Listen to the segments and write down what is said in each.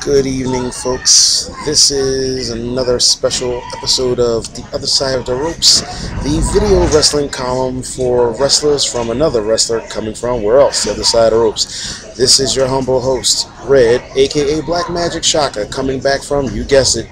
Good evening, folks. This is another special episode of The Other Side of the Ropes, the video wrestling column for wrestlers from another wrestler coming from where else? The other side of the ropes. This is your humble host, Red, aka Black Magic Shaka, coming back from, you guessed it,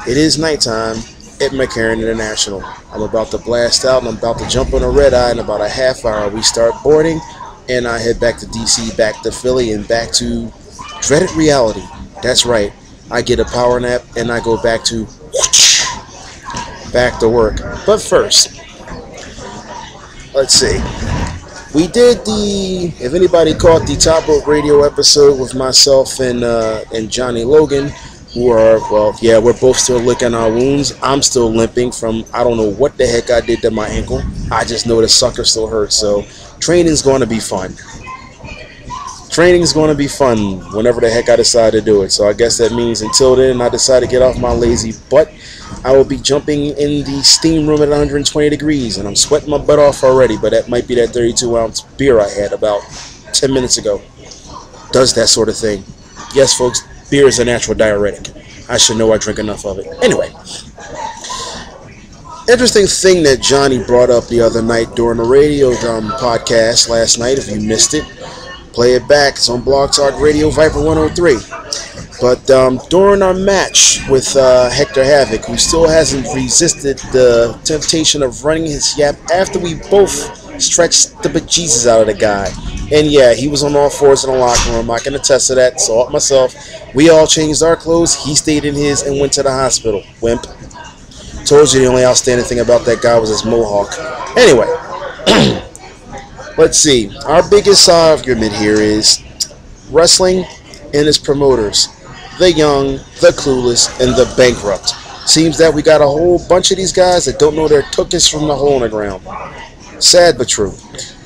it is nighttime at McCarran International. I'm about to blast out and I'm about to jump on a red eye in about a half hour. We start boarding and I head back to DC, back to Philly, and back to dreaded reality. That's right. I get a power nap and I go back to work. But first, let's see. We did if anybody caught the Top Rope Radio episode with myself and Johnny Logan, who are, well, yeah, we're both still licking our wounds. I'm still limping from, I don't know what the heck I did to my ankle. I just know the sucker still hurts. So training's going to be fun. Training's going to be fun whenever the heck I decide to do it. So I guess that means until then I decide to get off my lazy butt. I will be jumping in the steam room at 120 degrees, and I'm sweating my butt off already, but that might be that 32-ounce beer I had about 10 minutes ago. Does that sort of thing. Yes, folks, beer is a natural diuretic. I should know I drink enough of it. Anyway, interesting thing that Johnny brought up the other night during the radio podcast last night, if you missed it. Play it back. It's on Blog Talk Radio Viper 103. But during our match with Hector Havoc, who still hasn't resisted the temptation of running his yap after we both stretched the bejesus out of the guy. And yeah, he was on all fours in the locker room. I can attest to that. Saw it myself. We all changed our clothes. He stayed in his and went to the hospital. Wimp. Told you the only outstanding thing about that guy was his mohawk. Anyway. Let's see. Our biggest argument here is wrestling and its promoters. The young, the clueless, and the bankrupt. Seems that we got a whole bunch of these guys that don't know their tuchus from the hole in the ground. Sad but true.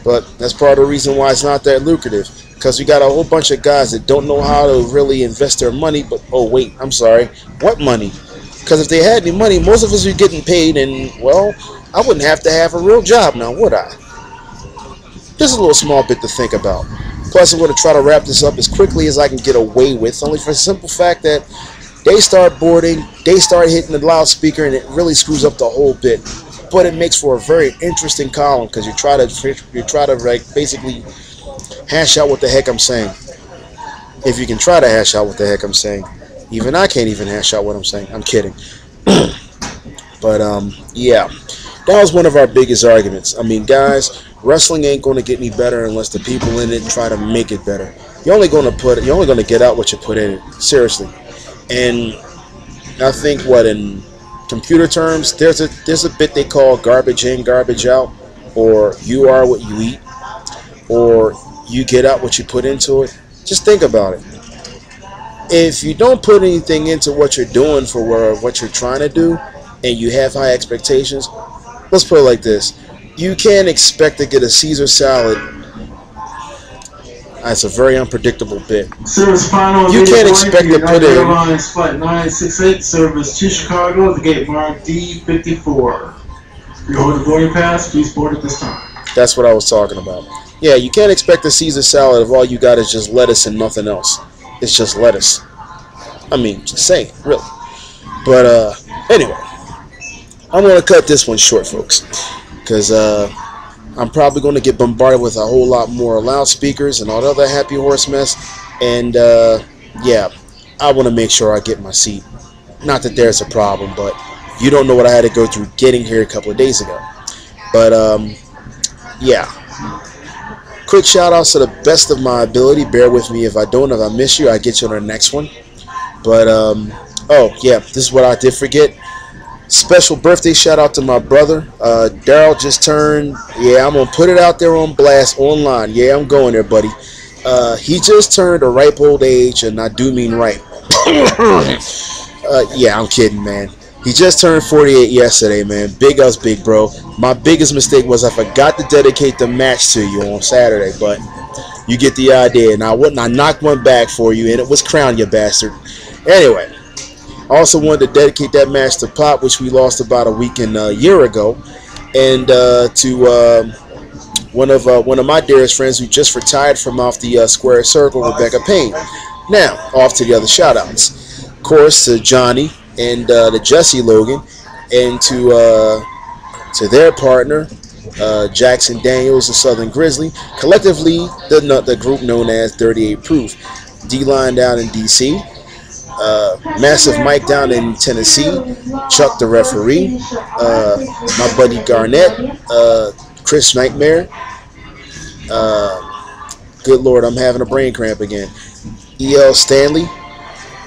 But that's part of the reason why it's not that lucrative. Because we got a whole bunch of guys that don't know how to really invest their money. But, oh wait, I'm sorry. What money? Because if they had any money, most of us would be getting paid. And, well, I wouldn't have to have a real job now, would I? Just a little small bit to think about. Plus, I'm going to try to wrap this up as quickly as I can get away with, only for the simple fact that they start boarding, they start hitting the loudspeaker, and it really screws up the whole bit. But it makes for a very interesting column because you try to like basically hash out what the heck I'm saying. If you can try to hash out what the heck I'm saying, even I can't even hash out what I'm saying. I'm kidding. But yeah, that was one of our biggest arguments. I mean, guys. Wrestling ain't going to get any better unless the people in it try to make it better. You're only going to get out what you put in it. Seriously. And I think in computer terms, there's a bit they call garbage in, garbage out, or you are what you eat, or you get out what you put into it. Just think about it. If you don't put anything into what you're doing for what you're trying to do, and you have high expectations, let's put it like this. You can't expect to get a Caesar salad. That's a very unpredictable bit. Service final. You can't expect to put in. Airlines Flight 968 service to Chicago, the gate mark D54. If you hold the boarding pass, please board at this time. That's what I was talking about. Yeah, you can't expect a Caesar salad if all you got is just lettuce and nothing else. It's just lettuce. I mean, just saying, really. But anyway, I'm gonna cut this one short, folks. Because I'm probably going to get bombarded with a whole lot more loudspeakers and all the other happy horse mess. And, yeah, I want to make sure I get my seat. Not that there's a problem, but you don't know what I had to go through getting here a couple of days ago. But, yeah. Quick shout-outs to the best of my ability. Bear with me if I don't. If I miss you, I get you on the next one. But, oh, yeah, this is what I did forget. Special birthday shout out to my brother. Daryl just turned, yeah, I'm going to put it out there on blast online. Yeah, I'm going there, buddy. He just turned a ripe old age, and I do mean ripe. Yeah, I'm kidding, man. He just turned 48 yesterday, man. Big us, big bro. My biggest mistake was I forgot to dedicate the match to you on Saturday, but you get the idea. And I knocked one back for you, and it was Crown, you bastard. Anyway. Also wanted to dedicate that match to Pop, which we lost about a year ago, and to one of my dearest friends who just retired from off the Square Circle, Rebecca Payne. Now, off to the other shout-outs. Of course, to Johnny and the Jesse Logan, and to their partner, Jackson Daniels and Southern Grizzly. Collectively, the group known as 38 Proof. D-Line down in D.C., Massive Mike down in Tennessee, Chuck the referee, my buddy Garnett, Chris Nightmare. Good Lord, I'm having a brain cramp again. E.L. Stanley,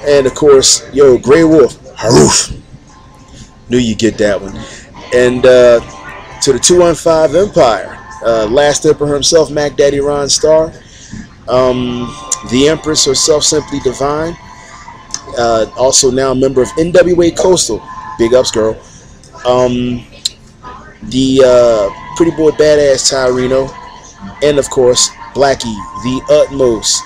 and of course, Grey Wolf, Haroof. Knew you get that one. And to the 215 Empire, Last Emperor himself, Mac Daddy Ron Starr, the Empress herself, Simply Divine, also now a member of NWA Coastal, big ups girl, the Pretty Boy Badass Tyreno, and of course Blackie, the utmost,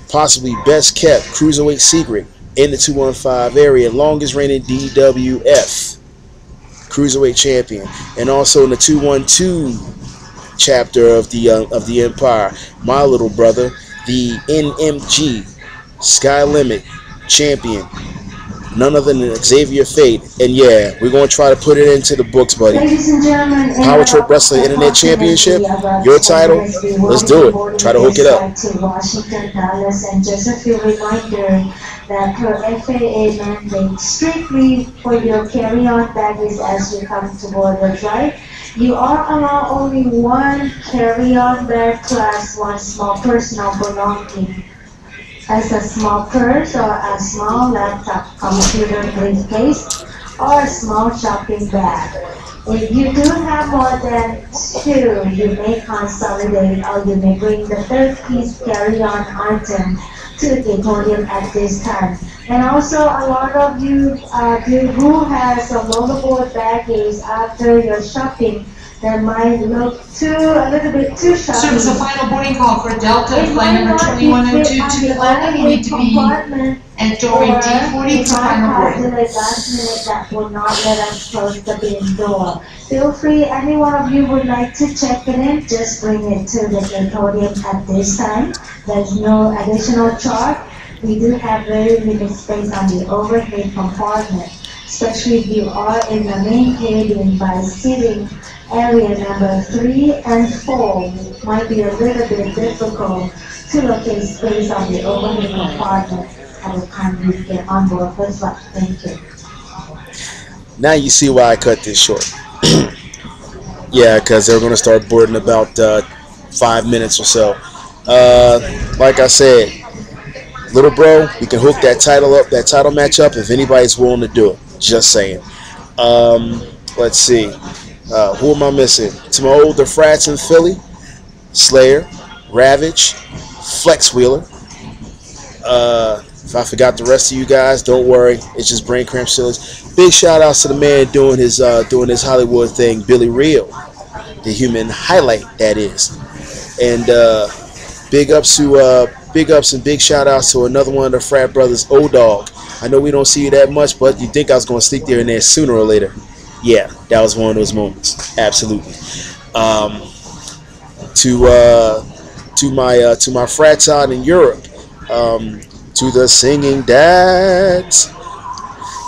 possibly best kept cruiserweight secret in the 215 area, longest reigning DWF cruiserweight champion, and also in the 212 chapter of the Empire, my little brother, the NMG Sky Limit champion, none other than Xavier Fate. And yeah, we're going to try to put it into the books, buddy. Ladies and gentlemen, Power Trip Wrestling Internet Championship, your title, let's do it. Try to hook it up. To Washington, Dallas, and just a few reminder that per FAA mandate, strictly for your carry-on baggage as you come to board the flight, you are allowed only one carry-on bag plus one small personal belonging, as a small purse or a small laptop, computer, briefcase, or a small shopping bag. If you do have more than two, you may consolidate or you may bring the third piece carry-on item to the podium at this time. And also, a lot of you who has a loadable baggage after your shopping, that might look a little bit too shabby. Service a final boarding call for Delta flight number 2102 to Atlanta. You need to be at doorway D40 for final boarding. Last minute that will not let us close the bin door. Feel free, any one of you would like to check it in, just bring it to the podium at this time. There's no additional charge. We do have very limited space on the overhead compartment, especially if you are in the main cabin by sitting area number 3 and 4. Might be a little bit difficult to locate space on the overhead compartment at the time you get on board first flight. Thank you. Now you see why I cut this short. Yeah, because they're going to start boarding about 5 minutes or so. Like I said, little bro, we can hook that title match up if anybody's willing to do it. Just saying. Let's see. Who am I missing? To my older frats in Philly, Slayer, Ravage, Flex Wheeler. If I forgot the rest of you guys, don't worry. It's just brain cramp sillies. Big shout outs to the man doing his Hollywood thing, Billy Real, the human highlight that is. And big ups and big shout outs to another one of the frat brothers, O-Dog. I know we don't see you that much, but you think I was gonna sneak there and there sooner or later. Yeah, that was one of those moments. Absolutely. To my frats out in Europe, to the singing dads.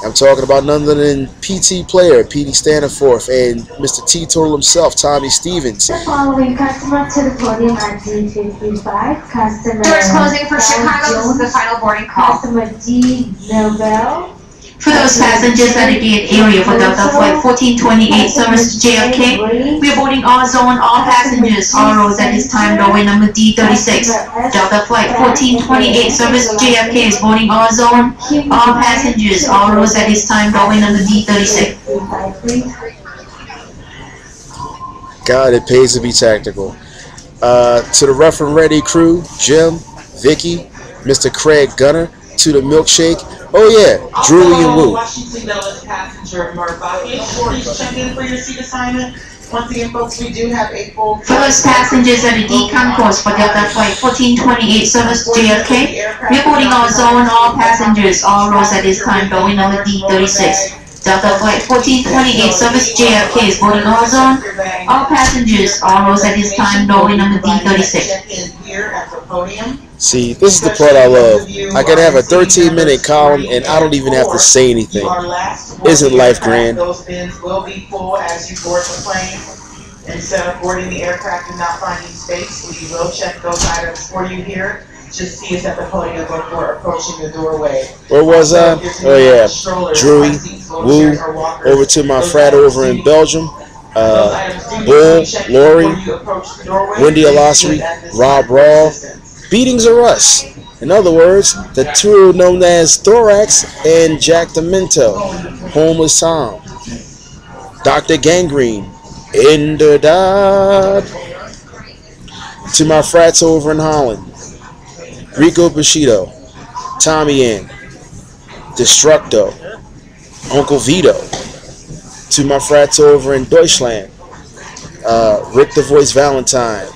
I'm talking about none other than PT Player, PD Staniforth, and Mr. Teetotal himself, Tommy Stevens. The following customer to the podium at D55. Customer Doors closing for Chicago. This is the final boarding call. Customer D. Nobel. For those passengers at the gate area for Delta Flight 1428 service to JFK, we are boarding all zone, all passengers, all rows at this time, doorway number D36. Delta Flight 1428 service to JFK is boarding all zone, all passengers, all rows at this time, doorway number D36. God, it pays to be tactical. To the Rough and Ready crew, Jim, Vicky, Mr. Craig Gunner, to the Milkshake. Oh yeah, Drewly and Woo. Washington Dulles passenger Murphy. Please check in for your seat assignment. Once again, folks, we do have a full. For those passengers at the D concourse for Delta Flight 1428 service to JFK, we are boarding all zone, all passengers, all rows at this time, going number D36. Delta Flight 1428 service to JFK is boarding all zone, all passengers, all rows at this time, going number D36. Check in here at the podium. See, this is the part I love. I can have a 13-minute column and I don't even have to say anything. Isn't life grand? Those bins will be full as you board the plane. Instead of boarding the aircraft and not finding space, we will check those items for you here. Just see us at the podium before approaching the doorway. Where was I? Oh yeah, Drewy, Woo, over to my frat over in Belgium. Bull, Lori, Wendy Alossery, Rob Raw. Beatings are us. In other words, the two known as Thorax and Jack Demento, Homeless Tom, Dr. Gangrene, Inderdad. To my frats over in Holland, Rico Bushido, Tommy Ann, Destructo, Uncle Vito. To my frats over in Deutschland, Rick the Voice Valentine,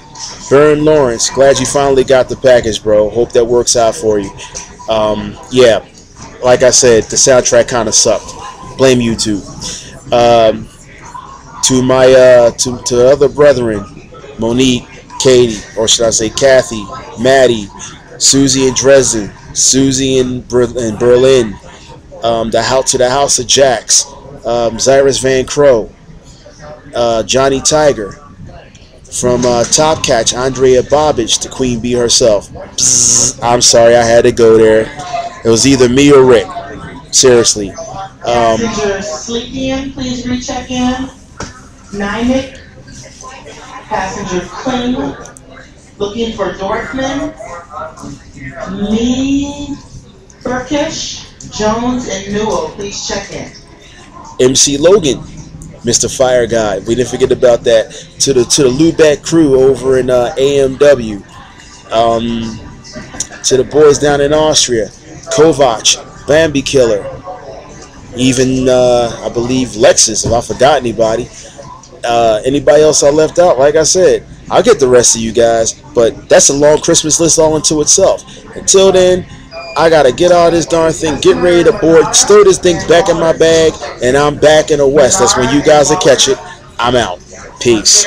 Bern Lawrence. Glad you finally got the package, bro. Hope that works out for you. Yeah, like I said, the soundtrack kind of sucked. Blame YouTube. To my to other brethren, Monique, Katie, or should I say Kathy, Maddie, Susie in Dresden, Susie in Berlin, to the House of Jacks, Cyrus Van Crow, Johnny Tiger, from Top Catch, Andrea Bobbage, to Queen Bee herself. Psst, I'm sorry, I had to go there. It was either me or Rick. Seriously. Passenger Sleeping, please recheck in. Nymick. Passenger Kling. Looking for Dorfman. Lee Burkish, Jones, and Newell, please check in. MC Logan, Mr. Fire Guy. We didn't forget about that. To the Lubeck crew over in AMW. To the boys down in Austria, Kovac, Bambi Killer. Even I believe Lexus, if I forgot anybody. Anybody else I left out? Like I said, I'll get the rest of you guys, but that's a long Christmas list all into itself. Until then, I gotta get all this darn thing, get ready to board, stow this thing back in my bag, and I'm back in the West. That's when you guys will catch it. I'm out. Peace.